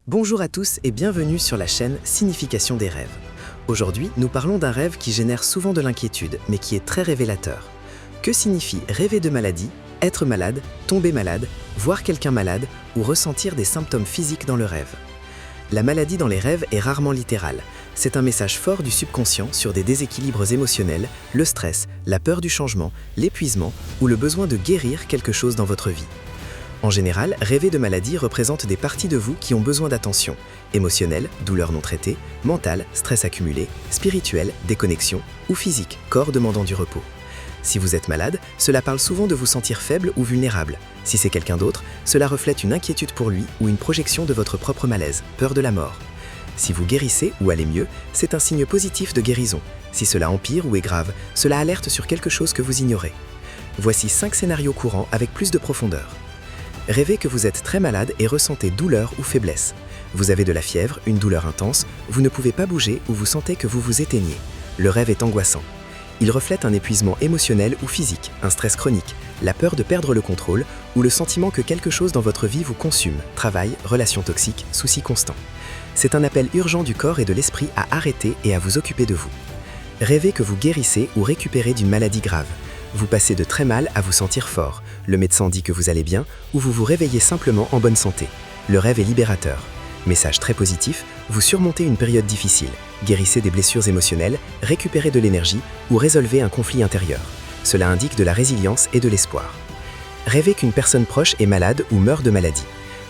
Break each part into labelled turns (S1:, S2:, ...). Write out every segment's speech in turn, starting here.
S1: Bonjour à tous et bienvenue sur la chaîne Signification des rêves. Aujourd'hui, nous parlons d'un rêve qui génère souvent de l'inquiétude, mais qui est très révélateur. Que signifie rêver de maladie, être malade, tomber malade, voir quelqu'un malade ou ressentir des symptômes physiques dans le rêve? La maladie dans les rêves est rarement littérale. C'est un message fort du subconscient sur des déséquilibres émotionnels, le stress, la peur du changement, l'épuisement ou le besoin de guérir quelque chose dans votre vie. En général, rêver de maladie représente des parties de vous qui ont besoin d'attention, émotionnelle, douleur non traitée, mentale, stress accumulé, spirituel, déconnexion, ou physique, corps demandant du repos. Si vous êtes malade, cela parle souvent de vous sentir faible ou vulnérable. Si c'est quelqu'un d'autre, cela reflète une inquiétude pour lui ou une projection de votre propre malaise, peur de la mort. Si vous guérissez ou allez mieux, c'est un signe positif de guérison. Si cela empire ou est grave, cela alerte sur quelque chose que vous ignorez. Voici 5 scénarios courants avec plus de profondeur. Rêvez que vous êtes très malade et ressentez douleur ou faiblesse. Vous avez de la fièvre, une douleur intense, vous ne pouvez pas bouger ou vous sentez que vous vous éteignez. Le rêve est angoissant. Il reflète un épuisement émotionnel ou physique, un stress chronique, la peur de perdre le contrôle ou le sentiment que quelque chose dans votre vie vous consume, travail, relations toxiques, soucis constants. C'est un appel urgent du corps et de l'esprit à arrêter et à vous occuper de vous. Rêvez que vous guérissez ou récupérez d'une maladie grave. Vous passez de très mal à vous sentir fort. Le médecin dit que vous allez bien ou vous vous réveillez simplement en bonne santé. Le rêve est libérateur. Message très positif, vous surmontez une période difficile, guérissez des blessures émotionnelles, récupérez de l'énergie ou résolvez un conflit intérieur. Cela indique de la résilience et de l'espoir. Rêvez qu'une personne proche est malade ou meurt de maladie.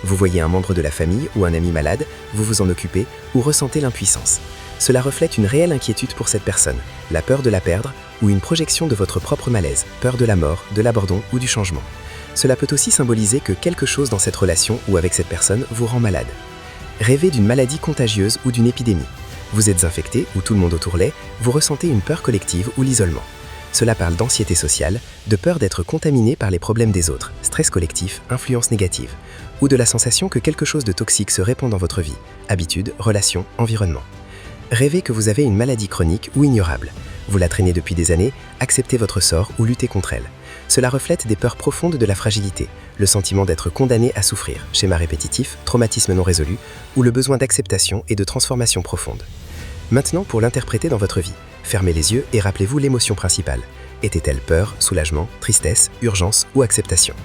S1: Vous voyez un membre de la famille ou un ami malade, vous vous en occupez ou ressentez l'impuissance. Cela reflète une réelle inquiétude pour cette personne, la peur de la perdre ou une projection de votre propre malaise, peur de la mort, de l'abandon ou du changement. Cela peut aussi symboliser que quelque chose dans cette relation ou avec cette personne vous rend malade. Rêvez d'une maladie contagieuse ou d'une épidémie. Vous êtes infecté ou tout le monde autour l'est, vous ressentez une peur collective ou l'isolement. Cela parle d'anxiété sociale, de peur d'être contaminé par les problèmes des autres, stress collectif, influence négative, ou de la sensation que quelque chose de toxique se répand dans votre vie, habitudes, relations, environnement. Rêvez que vous avez une maladie chronique ou ignorable. Vous la traînez depuis des années, acceptez votre sort ou luttez contre elle. Cela reflète des peurs profondes de la fragilité, le sentiment d'être condamné à souffrir, schéma répétitif, traumatisme non résolu, ou le besoin d'acceptation et de transformation profonde. Maintenant, pour l'interpréter dans votre vie, fermez les yeux et rappelez-vous l'émotion principale. Était-elle peur, soulagement, tristesse, urgence ou acceptation?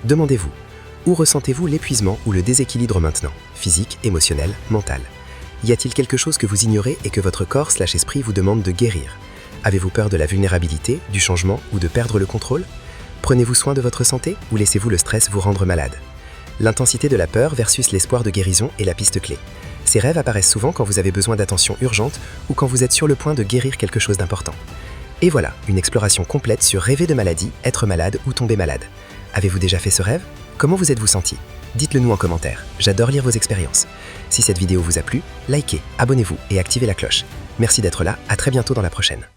S1: Demandez-vous, où ressentez-vous l'épuisement ou le déséquilibre maintenant, physique, émotionnel, mental? Y a-t-il quelque chose que vous ignorez et que votre corps/esprit vous demande de guérir? Avez-vous peur de la vulnérabilité, du changement ou de perdre le contrôle? Prenez-vous soin de votre santé ou laissez-vous le stress vous rendre malade? L'intensité de la peur versus l'espoir de guérison est la piste clé. Ces rêves apparaissent souvent quand vous avez besoin d'attention urgente ou quand vous êtes sur le point de guérir quelque chose d'important. Et voilà, une exploration complète sur rêver de maladie, être malade ou tomber malade. Avez-vous déjà fait ce rêve? Comment vous êtes-vous senti? Dites-le nous en commentaire, j'adore lire vos expériences. Si cette vidéo vous a plu, likez, abonnez-vous et activez la cloche. Merci d'être là, à très bientôt dans la prochaine.